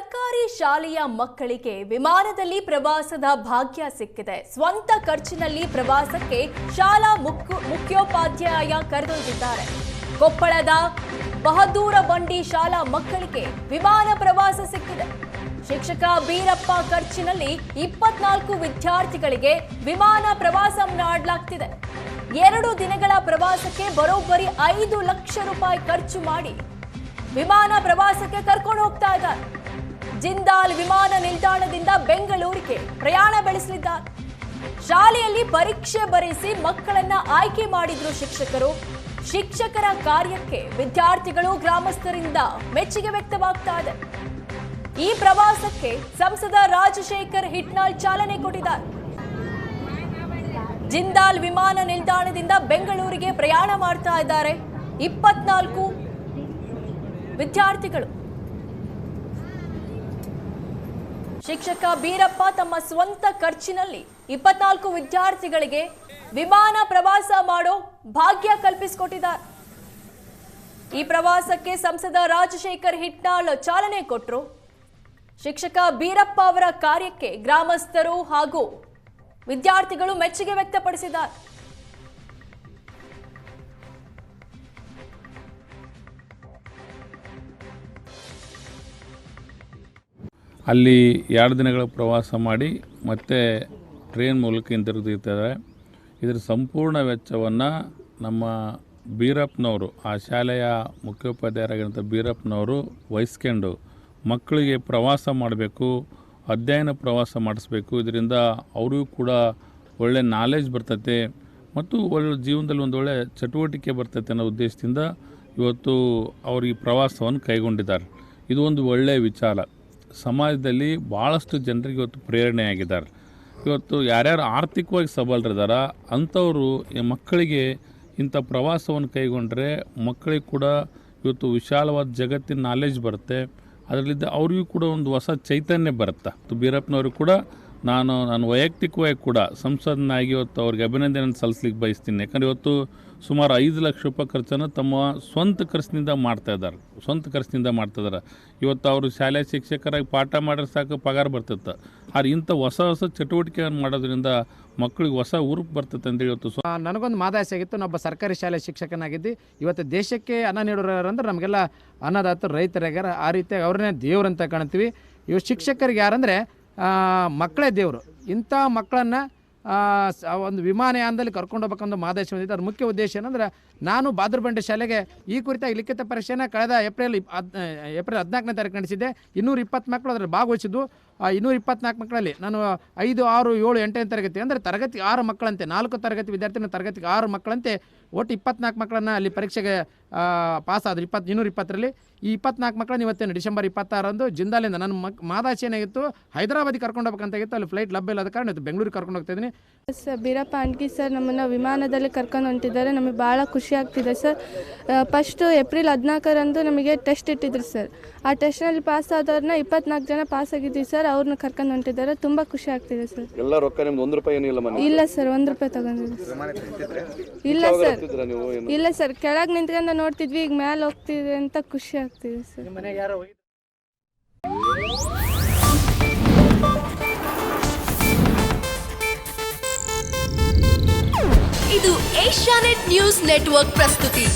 ಸರ್ಕಾರಿ ಶಾಲೆಯ ಮಕ್ಕಳಿಗೆ ವಿಮಾನದಲ್ಲಿ ಪ್ರವಾಸದ ಭಾಗ್ಯ ಸಿಕ್ಕಿದೆ. ಸ್ವಂತ ಖರ್ಚಿನಲ್ಲಿ ಪ್ರವಾಸಕ್ಕೆ ಶಾಲಾ ಮುಖ್ಯೋಪಾಧ್ಯಾಯ ಕರೆದೊಯ್ದಿದ್ದಾರೆ. ಕೊಪ್ಪಳದ ಬಹದ್ದೂರ ಬಂಡಿ ಶಾಲಾ ಮಕ್ಕಳಿಗೆ ವಿಮಾನ ಪ್ರವಾಸ ಸಿಕ್ಕಿದೆ. ಶಿಕ್ಷಕ ಬೀರಪ್ಪ ಖರ್ಚಿನಲ್ಲಿ 24 ವಿದ್ಯಾರ್ಥಿಗಳಿಗೆ ವಿಮಾನ ಪ್ರವಾಸ ಮಾಡಲಾಗ್ತಿದೆ. 2 ದಿನಗಳ ಪ್ರವಾಸಕ್ಕೆ ಬರೋಬ್ಬರಿ 5 ಲಕ್ಷ ರೂಪಾಯಿ ಖರ್ಚು ಮಾಡಿ ವಿಮಾನ ಪ್ರವಾಸಕ್ಕೆ ಕರ್ಕೊಂಡು ಹೋಗ್ತಾ ಇದ್ದಾರೆ. ಜಿಂದಾಲ್ ವಿಮಾನ ನಿಲ್ದಾಣದಿಂದ ಬೆಂಗಳೂರಿಗೆ ಪ್ರಯಾಣ ಬೆಳೆಸಲಿದ್ದಾರೆ. ಶಾಲೆಯಲ್ಲಿ ಪರೀಕ್ಷೆ ಬರೆಸಿ ಮಕ್ಕಳನ್ನ ಆಯ್ಕೆ ಮಾಡಿದ್ರು ಶಿಕ್ಷಕರು. ಶಿಕ್ಷಕರ ಕಾರ್ಯಕ್ಕೆ ವಿದ್ಯಾರ್ಥಿಗಳು ಗ್ರಾಮಸ್ಥರಿಂದ ಮೆಚ್ಚುಗೆ ವ್ಯಕ್ತವಾಗ್ತಾ ಇದೆ. ಈ ಪ್ರವಾಸಕ್ಕೆ ಸಂಸದ ರಾಜಶೇಖರ್ ಹಿಟ್ನಾಳ್ ಚಾಲನೆ ಕೊಟ್ಟಿದ್ದಾರೆ. ಜಿಂದಾಲ್ ವಿಮಾನ ನಿಲ್ದಾಣದಿಂದ ಬೆಂಗಳೂರಿಗೆ ಪ್ರಯಾಣ ಮಾಡ್ತಾ ಇದ್ದಾರೆ 24 ವಿದ್ಯಾರ್ಥಿಗಳು. ಶಿಕ್ಷಕ ಬೀರಪ್ಪ ತಮ್ಮ ಸ್ವಂತ ಖರ್ಚಿನಲ್ಲಿ 24 ವಿದ್ಯಾರ್ಥಿಗಳಿಗೆ ವಿಮಾನ ಪ್ರವಾಸ ಮಾಡೋ ಭಾಗ್ಯ ಕಲ್ಪಿಸಿಕೊಟ್ಟಿದ್ದಾರೆ. ಈ ಪ್ರವಾಸಕ್ಕೆ ಸಂಸದ ರಾಜಶೇಖರ್ ಹಿಟ್ನಾಳ್ ಚಾಲನೆ ಕೊಟ್ಟರು. ಶಿಕ್ಷಕ ಬೀರಪ್ಪ ಅವರ ಕಾರ್ಯಕ್ಕೆ ಗ್ರಾಮಸ್ಥರು ಹಾಗೂ ವಿದ್ಯಾರ್ಥಿಗಳು ಮೆಚ್ಚುಗೆ ವ್ಯಕ್ತಪಡಿಸಿದ್ದಾರೆ. ಅಲ್ಲಿ 2 ದಿನಗಳ ಪ್ರವಾಸ ಮಾಡಿ ಮತ್ತೆ ಟ್ರೈನ್ ಮೂಲಕ ಹಿಂತಿರುಗುತ್ತಿದ್ದಾರೆ. ಇದರ ಸಂಪೂರ್ಣ ವೆಚ್ಚವನ್ನು ನಮ್ಮ ಬೀರಪ್ಪನವರು, ಆ ಶಾಲೆಯ ಮುಖ್ಯೋಪಾಧ್ಯಾಯರಾಗಿರುವಂಥ ಬೀರಪ್ಪನವರು ವಹಿಸ್ಕೊಂಡು ಮಕ್ಕಳಿಗೆ ಪ್ರವಾಸ ಮಾಡಬೇಕು, ಅಧ್ಯಯನ ಪ್ರವಾಸ ಮಾಡಿಸ್ಬೇಕು. ಇದರಿಂದ ಅವರಿಗೂ ಕೂಡ ಒಳ್ಳೆ ನಾಲೆಜ್ ಬರ್ತೈತೆ ಮತ್ತು ಒಳ್ಳೆ ಜೀವನದಲ್ಲಿ ಒಂದು ಒಳ್ಳೆ ಚಟುವಟಿಕೆ ಬರ್ತೈತೆ ಅನ್ನೋ ಉದ್ದೇಶದಿಂದ ಇವತ್ತು ಅವರು ಈ ಪ್ರವಾಸವನ್ನು ಕೈಗೊಂಡಿದ್ದಾರೆ. ಇದು ಒಂದು ಒಳ್ಳೆಯ ವಿಚಾರ. ಸಮಾಜದಲ್ಲಿ ಭಾಳಷ್ಟು ಜನರಿಗೆ ಇವತ್ತು ಪ್ರೇರಣೆಯಾಗಿದ್ದಾರೆ. ಇವತ್ತು ಯಾರ್ಯಾರು ಆರ್ಥಿಕವಾಗಿ ಸಬಲರಿದ್ದಾರ ಅಂಥವರು ಈ ಮಕ್ಕಳಿಗೆ ಇಂಥ ಪ್ರವಾಸವನ್ನು ಕೈಗೊಂಡ್ರೆ ಮಕ್ಕಳಿಗೆ ಕೂಡ ಇವತ್ತು ವಿಶಾಲವಾದ ಜಗತ್ತಿನ ನಾಲೆಜ್ ಬರುತ್ತೆ. ಅದರಲ್ಲಿದ್ದ ಅವ್ರಿಗೂ ಕೂಡ ಒಂದು ಹೊಸ ಚೈತನ್ಯ ಬರುತ್ತೆ. ಬೀರಪ್ಪನವ್ರಿಗೆ ಕೂಡ ನಾನು ವೈಯಕ್ತಿಕವಾಗಿ ಕೂಡ ಸಂಸದನಾಗಿ ಇವತ್ತು ಅವ್ರಿಗೆ ಅಭಿನಂದನೆ ಸಲ್ಲಿಸ್ಲಿಕ್ಕೆ ಬಯಸ್ತೀನಿ. ಯಾಕಂದರೆ ಇವತ್ತು ಸುಮಾರು 5 ಲಕ್ಷ ರೂಪಾಯಿ ಖರ್ಚನ್ನು ತಮ್ಮ ಸ್ವಂತ ಖರ್ಚಿನಿಂದ ಮಾಡ್ತಾಯಿದ್ದಾರೆ. ಇವತ್ತು ಅವರು ಶಾಲೆ ಶಿಕ್ಷಕರಾಗಿ ಪಾಠ ಮಾಡಿದ್ರೆ ಸಾಕು ಪಗಾರ ಬರ್ತಿತ್ತು. ಆದ್ರೆ ಇಂಥ ಹೊಸ ಚಟುವಟಿಕೆಯನ್ನು ಮಾಡೋದ್ರಿಂದ ಮಕ್ಕಳಿಗೆ ಹೊಸ ಉರುಪು ಬರ್ತೈತೆ ಅಂತ ಇವತ್ತು ನನಗೊಂದು ಮಾದಾಸ ಆಗಿತ್ತು. ನಾನೊಬ್ಬ ಸರ್ಕಾರಿ ಶಾಲೆ ಶಿಕ್ಷಕನಾಗಿದ್ದು ಇವತ್ತು ದೇಶಕ್ಕೆ ಅನ್ನ ನೀಡೋರಂದ್ರೆ ನಮಗೆಲ್ಲ ಅನ್ನದಾತರು ರೈತರಾಗ್ಯಾರ. ಆ ರೀತಿಯಾಗಿ ಅವ್ರನ್ನೇ ದೇವ್ರಂತ ಕಾಣ್ತೀವಿ. ಇವು ಶಿಕ್ಷಕರಿಗೆ ಯಾರಂದರೆ ಮಕ್ಕಳೇ ದೇವರು. ಇಂಥ ಮಕ್ಕಳನ್ನು ಒಂದು ವಿಮಾನಯಾನದಲ್ಲಿ ಕರ್ಕೊಂಡು ಹೋಗ್ಬೇಕಂದು ಆದೇಶ ಬಂದಿದ್ದು. ಅದ್ರ ಮುಖ್ಯ ಉದ್ದೇಶ ಏನಂದ್ರೆ, ನಾನು ಬಹದ್ದೂರ ಬಂಡಿ ಶಾಲೆಗೆ ಈ ಕುರಿತಾಗಿ ಲಿಖಿತ ಪರೀಕ್ಷೆನ ಕಳೆದ ಏಪ್ರಿಲ್ 14ನೇ ತಾರೀಕು ನಡೆಸಿದ್ದೆ. 220 ಮಕ್ಕಳು ಅದರಲ್ಲಿ ಭಾಗವಹಿಸಿದ್ದು. 224 ಮಕ್ಕಳಲ್ಲಿ ನಾನು 5, 6, 7, 8ನೇ ತರಗತಿ ಅಂದರೆ ತರಗತಿ 6 ಮಕ್ಕಳಂತೆ, 4 ತರಗತಿ ವಿದ್ಯಾರ್ಥಿನ ತರಗತಿಗೆ 6 ಮಕ್ಕಳಂತೆ ಒಟ್ಟು 24 ಮಕ್ಕಳನ್ನು ಅಲ್ಲಿ ಪರೀಕ್ಷೆಗೆ ಪಾಸ್ ಆದರು. 220ರಲ್ಲಿ ಈ 24 ಮಕ್ಕಳನ್ನು ಇವತ್ತೇನು ಡಿಸೆಂಬರ್ 26ರಂದು ಜಿಂದಾಲಿಂದ ನನ್ನ ಮಾದಾಚೆ ಏನಾಗಿತ್ತು, ಹೈದರಾಬಾದಿಗೆ ಕರ್ಕೊಂಡು ಹೋಗ್ಬೇಕಂತಾಗಿತ್ತು. ಅಲ್ಲಿ ಫ್ಲೈಟ್ ಲಭ್ಯ ಇಲ್ಲದ ಕಾರಣ ಇವತ್ತು ಬೆಂಗಳೂರಿಗೆ ಕರ್ಕೊಂಡು ಹೋಗ್ತಾ ಇದ್ದೀನಿ. ಸರ್ ಬೀರಪ್ಪ ಅಂಡ್ಗಿ ಸರ್ ನಮ್ಮನ್ನು ವಿಮಾನದಲ್ಲಿ ಕರ್ಕೊಂಡು ಹೊಂಟಿದ್ದಾರೆ. ನಮಗೆ ಭಾಳ ಖುಷಿ ಆಗ್ತಿದೆ ಸರ್. ಫಸ್ಟು ಏಪ್ರಿಲ್ 14ರಂದು ನಮಗೆ ಟೆಸ್ಟ್ ಇಟ್ಟಿದ್ರು ಸರ್. ಆ ಟೆಸ್ಟ್ನಲ್ಲಿ ಪಾಸ್ ಆದವ್ರನ್ನ 24 ಜನ ಪಾಸ್ ಆಗಿದ್ದೀವಿ ಸರ್. ಅವ್ರನ್ನ ಕರ್ಕೊಂಡು ಹೊಂಟಿದ್ದಾರೆ. ತುಂಬ ಖುಷಿ ಆಗ್ತಿದೆ ಸರ್. ಎಲ್ಲ ರೊಕ್ಕ ನಿಮ್ದು 1 ರೂಪಾಯಿ ಏನಿಲ್ಲ? ಇಲ್ಲ ಸರ್, 1 ರೂಪಾಯಿ ತಗೊಂಡಿದ್ದೀವಿ. ಇಲ್ಲ ಸರ್, ಕೆಳಗೆ ನಿಂತ್ಕೊಂಡು ನೋಡ್ತಿದ್ವಿ. ಈಗ ಮೇಲೆ ಹೋಗ್ತಿದೆ ಅಂತ ಖುಷಿ ಆಗ್ತಿದೆ ಸರ್. ಇದು ಏಷ್ಯಾನೆಟ್ ನ್ಯೂಸ್ ನೆಟ್ವರ್ಕ್ ಪ್ರಸ್ತುತಿ.